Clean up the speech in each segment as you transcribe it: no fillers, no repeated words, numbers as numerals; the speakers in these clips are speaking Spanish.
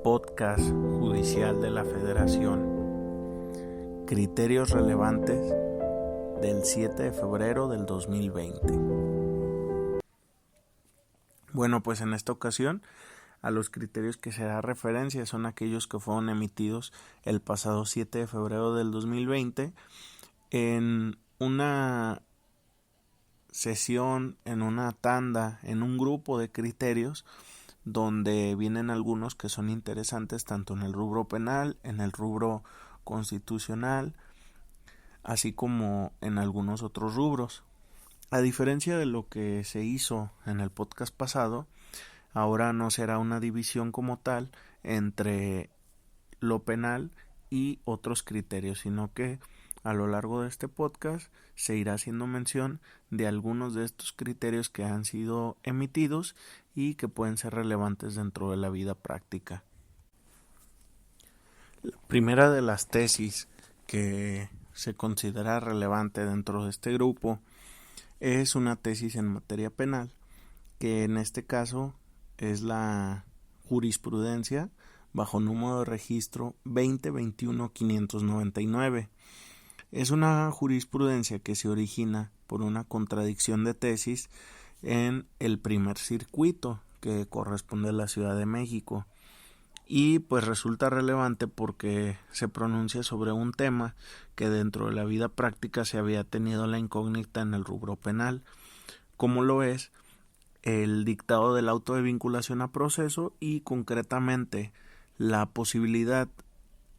Podcast Judicial de la Federación. Criterios relevantes del 7 de febrero del 2020. Bueno, pues en esta ocasión a los criterios que se da referencia son aquellos que fueron emitidos el pasado 7 de febrero del 2020 en una sesión, en una tanda, en un grupo de criterios donde vienen algunos que son interesantes tanto en el rubro penal, en el rubro constitucional, así como en algunos otros rubros. A diferencia de lo que se hizo en el podcast pasado, ahora no será una división como tal entre lo penal y otros criterios, sino que a lo largo de este podcast se irá haciendo mención de algunos de estos criterios que han sido emitidos y que pueden ser relevantes dentro de la vida práctica. La primera de las tesis que se considera relevante dentro de este grupo es una tesis en materia penal, que en este caso es la jurisprudencia bajo número de registro 2021-599. Es una jurisprudencia que se origina por una contradicción de tesis en el primer circuito, que corresponde a la Ciudad de México, y pues resulta relevante porque se pronuncia sobre un tema que dentro de la vida práctica se había tenido la incógnita en el rubro penal, como lo es el dictado del auto de vinculación a proceso y concretamente la posibilidad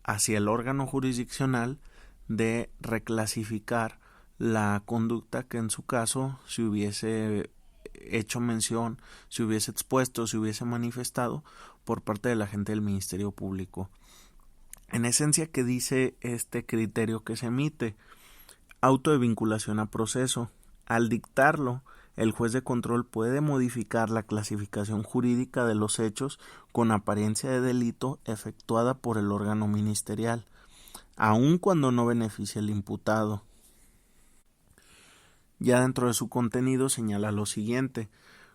hacia el órgano jurisdiccional de reclasificar la conducta que en su caso se hubiese hecho mención, se hubiese expuesto, se hubiese manifestado por parte de la gente del Ministerio Público. En esencia, ¿qué dice este criterio que se emite? Auto de vinculación a proceso. Al dictarlo, el juez de control puede modificar la clasificación jurídica de los hechos con apariencia de delito efectuada por el órgano ministerial, aun cuando no beneficie al imputado. Ya dentro de su contenido señala lo siguiente: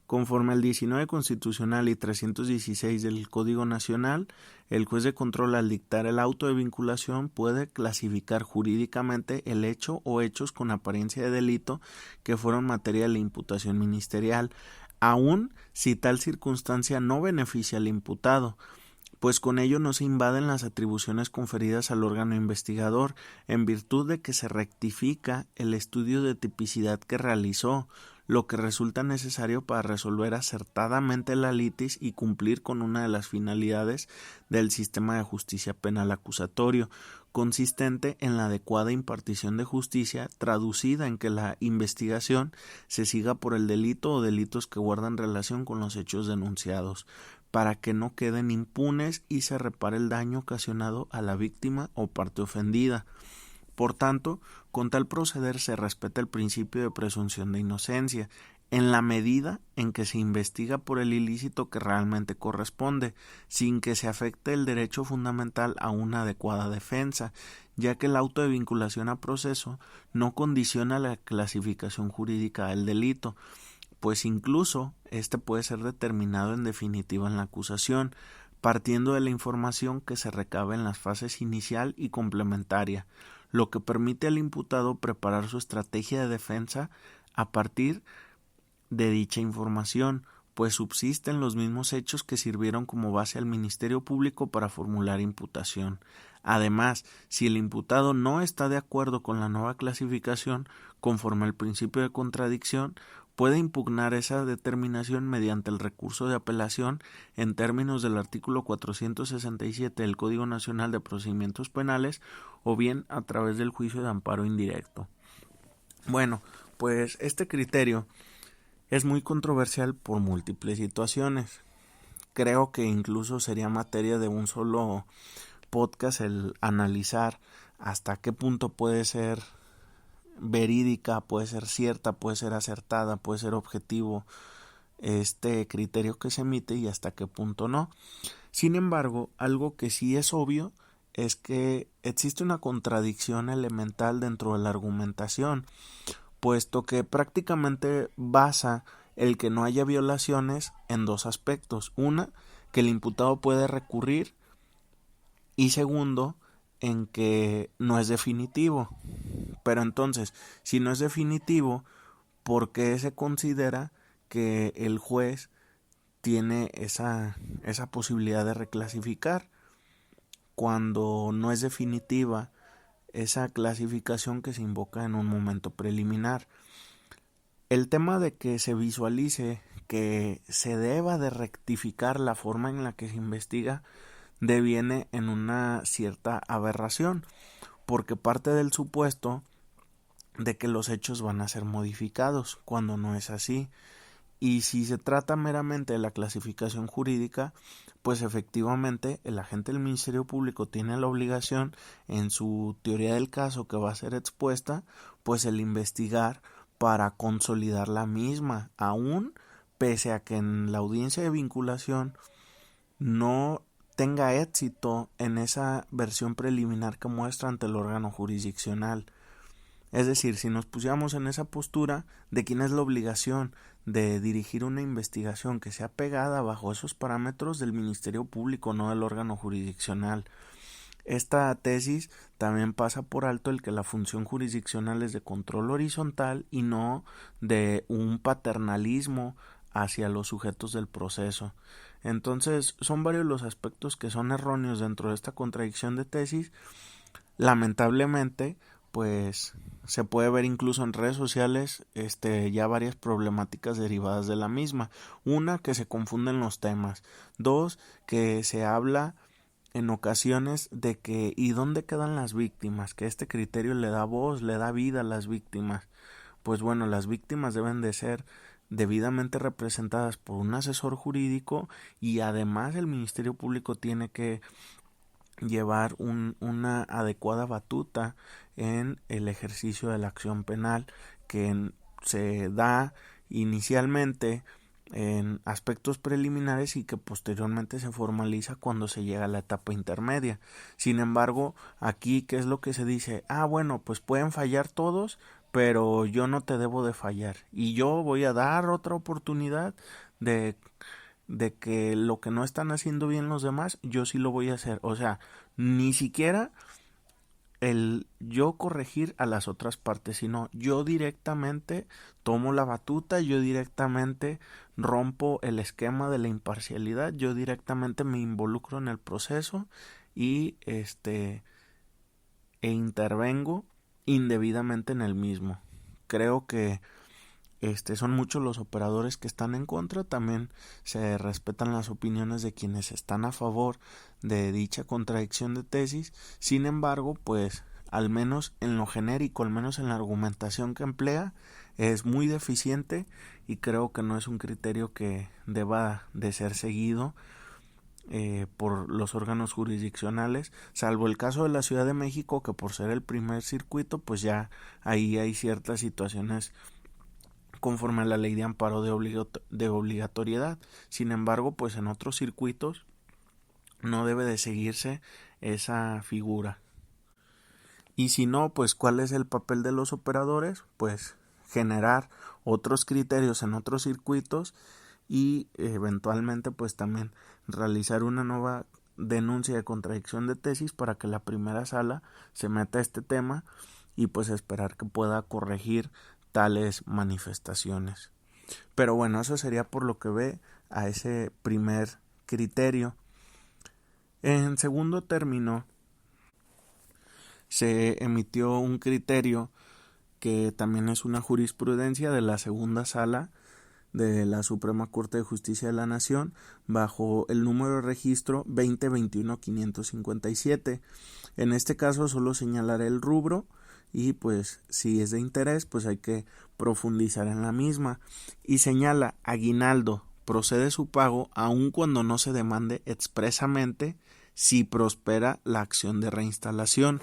conforme al 19 constitucional y 316 del Código Nacional, el juez de control al dictar el auto de vinculación puede clasificar jurídicamente el hecho o hechos con apariencia de delito que fueron materia de la imputación ministerial, aun si tal circunstancia no beneficia al imputado, pues con ello no se invaden las atribuciones conferidas al órgano investigador, en virtud de que se rectifica el estudio de tipicidad que realizó, lo que resulta necesario para resolver acertadamente la litis y cumplir con una de las finalidades del sistema de justicia penal acusatorio, consistente en la adecuada impartición de justicia, traducida en que la investigación se siga por el delito o delitos que guardan relación con los hechos denunciados, para que no queden impunes y se repare el daño ocasionado a la víctima o parte ofendida. Por tanto, con tal proceder se respeta el principio de presunción de inocencia, en la medida en que se investiga por el ilícito que realmente corresponde, sin que se afecte el derecho fundamental a una adecuada defensa, ya que el auto de vinculación a proceso no condiciona la clasificación jurídica del delito, pues incluso este puede ser determinado en definitiva en la acusación, partiendo de la información que se recabe en las fases inicial y complementaria, lo que permite al imputado preparar su estrategia de defensa a partir de dicha información, pues subsisten los mismos hechos que sirvieron como base al Ministerio Público para formular imputación. Además, si el imputado no está de acuerdo con la nueva clasificación, conforme al principio de contradicción, puede impugnar esa determinación mediante el recurso de apelación en términos del artículo 467 del Código Nacional de Procedimientos Penales o bien a través del juicio de amparo indirecto. Bueno, pues este criterio es muy controversial por múltiples situaciones. Creo que incluso sería materia de un solo podcast el analizar hasta qué punto puede ser verídica, puede ser cierta, puede ser acertada, puede ser objetivo este criterio que se emite y hasta qué punto no. Sin embargo, algo que sí es obvio es que existe una contradicción elemental dentro de la argumentación, puesto que prácticamente basa el que no haya violaciones en dos aspectos. Una, que el imputado puede recurrir, y segundo, en que no es definitivo. Pero entonces, si no es definitivo, ¿por qué se considera que el juez tiene esa posibilidad de reclasificar cuando no es definitiva esa clasificación que se invoca en un momento preliminar? El tema de que se visualice que se deba de rectificar la forma en la que se investiga deviene en una cierta aberración, porque parte del supuesto de que los hechos van a ser modificados, cuando no es así. Y si se trata meramente de la clasificación jurídica, pues efectivamente el agente del Ministerio Público tiene la obligación, en su teoría del caso que va a ser expuesta, pues el investigar para consolidar la misma, aún pese a que en la audiencia de vinculación no tenga éxito en esa versión preliminar que muestra ante el órgano jurisdiccional. Es decir, si nos pusiéramos en esa postura de quién es la obligación de dirigir una investigación que sea pegada bajo esos parámetros del Ministerio Público, no del órgano jurisdiccional. Esta tesis también pasa por alto el que la función jurisdiccional es de control horizontal y no de un paternalismo hacia los sujetos del proceso. Entonces, son varios los aspectos que son erróneos dentro de esta contradicción de tesis. Lamentablemente, pues se puede ver incluso en redes sociales ya varias problemáticas derivadas de la misma. Una, que se confunden los temas. Dos, que se habla en ocasiones de que ¿y dónde quedan las víctimas? Que este criterio le da voz, le da vida a las víctimas. Pues bueno, las víctimas deben de ser debidamente representadas por un asesor jurídico, y además el Ministerio Público tiene que llevar una adecuada batuta en el ejercicio de la acción penal, que se da inicialmente en aspectos preliminares y que posteriormente se formaliza cuando se llega a la etapa intermedia. Sin embargo, aquí, ¿qué es lo que se dice? Bueno, pues pueden fallar todos, pero yo no te debo de fallar, y yo voy a dar otra oportunidad de que lo que no están haciendo bien los demás, yo sí lo voy a hacer. O sea, ni siquiera el yo corregir a las otras partes, sino yo directamente tomo la batuta, yo directamente rompo el esquema de la imparcialidad, yo directamente me involucro en el proceso y intervengo indebidamente en el mismo. Creo que son muchos los operadores que están en contra. También se respetan las opiniones de quienes están a favor de dicha contradicción de tesis. Sin embargo, pues al menos en lo genérico, al menos en la argumentación que emplea, es muy deficiente, y creo que no es un criterio que deba de ser seguido por los órganos jurisdiccionales, salvo el caso de la Ciudad de México, que por ser el primer circuito, pues ya ahí hay ciertas situaciones conforme a la ley de amparo de obligatoriedad. Sin embargo, pues en otros circuitos no debe de seguirse esa figura. Y si no, pues ¿cuál es el papel de los operadores? Pues generar otros criterios en otros circuitos y eventualmente pues también realizar una nueva denuncia de contradicción de tesis para que la primera sala se meta a este tema y pues esperar que pueda corregir tales manifestaciones. Pero bueno, eso sería por lo que ve a ese primer criterio. En segundo término, se emitió un criterio que también es una jurisprudencia de la segunda sala de la Suprema Corte de Justicia de la Nación, bajo el número de registro 2021-557. En este caso solo señalaré el rubro y pues si es de interés pues hay que profundizar en la misma, y señala: aguinaldo, procede su pago aun cuando no se demande expresamente si prospera la acción de reinstalación.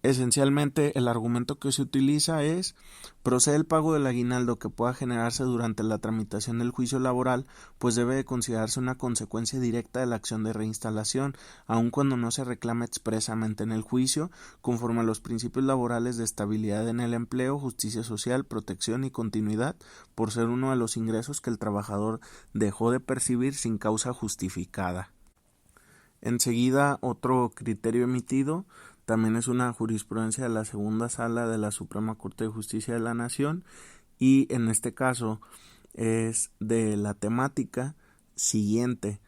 Esencialmente, el argumento que se utiliza es: procede el pago del aguinaldo que pueda generarse durante la tramitación del juicio laboral, pues debe de considerarse una consecuencia directa de la acción de reinstalación, aun cuando no se reclame expresamente en el juicio, conforme a los principios laborales de estabilidad en el empleo, justicia social, protección y continuidad, por ser uno de los ingresos que el trabajador dejó de percibir sin causa justificada. Enseguida, otro criterio emitido también es una jurisprudencia de la segunda sala de la Suprema Corte de Justicia de la Nación, y en este caso es de la temática siguiente: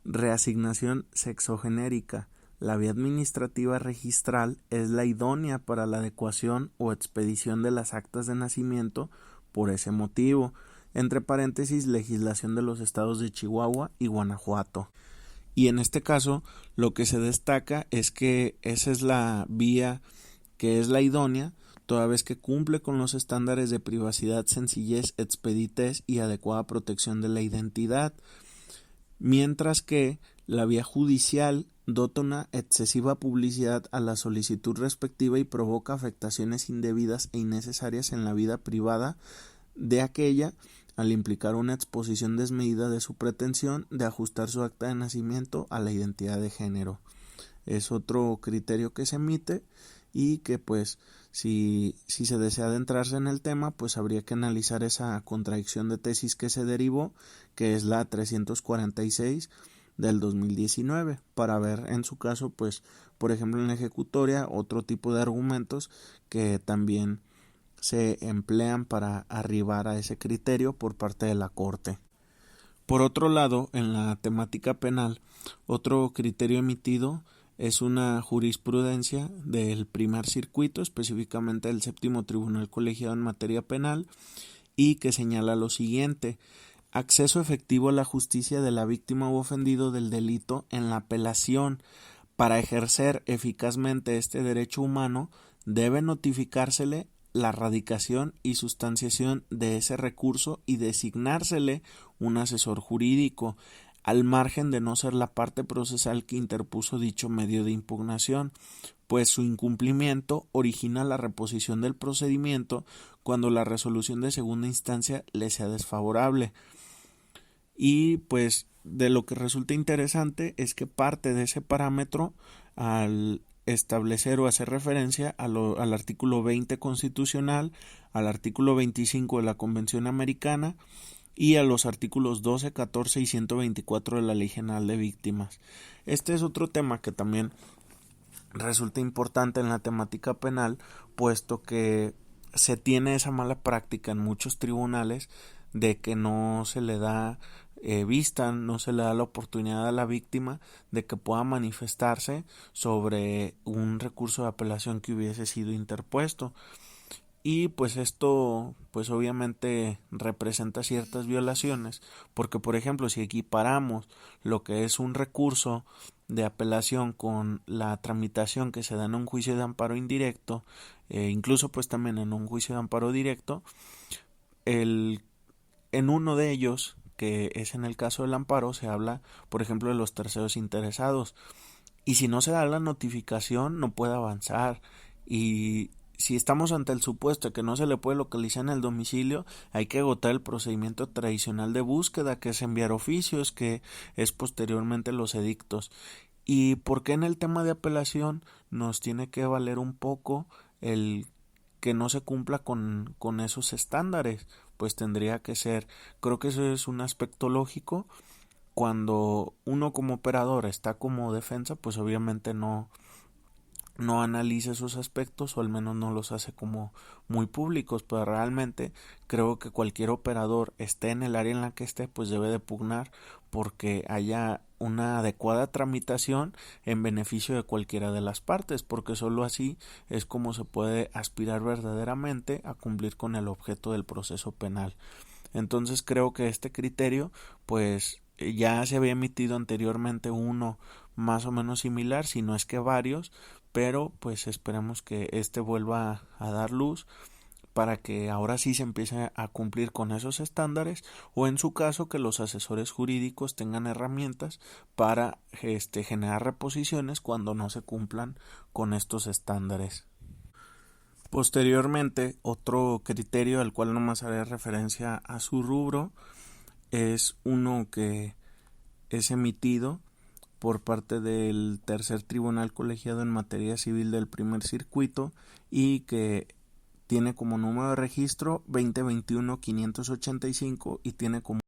reasignación sexogenérica. La vía administrativa registral es la idónea para la adecuación o expedición de las actas de nacimiento por ese motivo. Entre paréntesis, legislación de los estados de Chihuahua y Guanajuato. Y en este caso lo que se destaca es que esa es la vía que es la idónea, toda vez que cumple con los estándares de privacidad, sencillez, expeditez y adecuada protección de la identidad, mientras que la vía judicial dota una excesiva publicidad a la solicitud respectiva y provoca afectaciones indebidas e innecesarias en la vida privada de aquella, al implicar una exposición desmedida de su pretensión de ajustar su acta de nacimiento a la identidad de género. Es otro criterio que se emite, y que pues si se desea adentrarse en el tema, pues habría que analizar esa contradicción de tesis que se derivó, que es la 346 del 2019, para ver en su caso, pues por ejemplo en la ejecutoria, otro tipo de argumentos que también se emplean para arribar a ese criterio por parte de la Corte. Por otro lado, en la temática penal, otro criterio emitido es una jurisprudencia del primer circuito, específicamente del séptimo tribunal colegiado en materia penal, y que señala lo siguiente: acceso efectivo a la justicia de la víctima u ofendido del delito en la apelación. Para ejercer eficazmente este derecho humano, debe notificársele la radicación y sustanciación de ese recurso y designársele un asesor jurídico, al margen de no ser la parte procesal que interpuso dicho medio de impugnación, pues su incumplimiento origina la reposición del procedimiento cuando la resolución de segunda instancia le sea desfavorable. Y pues de lo que resulta interesante es que parte de ese parámetro, al establecer o hacer referencia al artículo 20 constitucional, al artículo 25 de la Convención Americana y a los artículos 12, 14 y 124 de la Ley General de Víctimas. Este es otro tema que también resulta importante en la temática penal, puesto que se tiene esa mala práctica en muchos tribunales de que no se le da vista, no se le da la oportunidad a la víctima de que pueda manifestarse sobre un recurso de apelación que hubiese sido interpuesto. Y pues esto pues obviamente representa ciertas violaciones, porque por ejemplo si equiparamos lo que es un recurso de apelación con la tramitación que se da en un juicio de amparo indirecto, incluso pues también en un juicio de amparo directo, en uno de ellos, que es en el caso del amparo, se habla por ejemplo de los terceros interesados, y si no se da la notificación no puede avanzar. Y si estamos ante el supuesto de que no se le puede localizar en el domicilio, hay que agotar el procedimiento tradicional de búsqueda, que es enviar oficios, que es posteriormente los edictos. ¿Y por qué en el tema de apelación nos tiene que valer un poco el que no se cumpla con esos estándares? Pues tendría que ser, creo que eso es un aspecto lógico. Cuando uno como operador está como defensa, pues obviamente no analiza esos aspectos, o al menos no los hace como muy públicos, pero realmente creo que cualquier operador, esté en el área en la que esté, pues debe de pugnar porque haya una adecuada tramitación en beneficio de cualquiera de las partes, porque solo así es como se puede aspirar verdaderamente a cumplir con el objeto del proceso penal. Entonces creo que este criterio pues ya se había emitido anteriormente uno más o menos similar, si no es que varios, pero pues esperemos que este vuelva a dar luz para que ahora sí se empiece a cumplir con esos estándares, o en su caso que los asesores jurídicos tengan herramientas para generar reposiciones cuando no se cumplan con estos estándares. Posteriormente, otro criterio al cual nomás haré referencia a su rubro es uno que es emitido por parte del tercer tribunal colegiado en materia civil del primer circuito y que tiene como número de registro 2021-585 y tiene como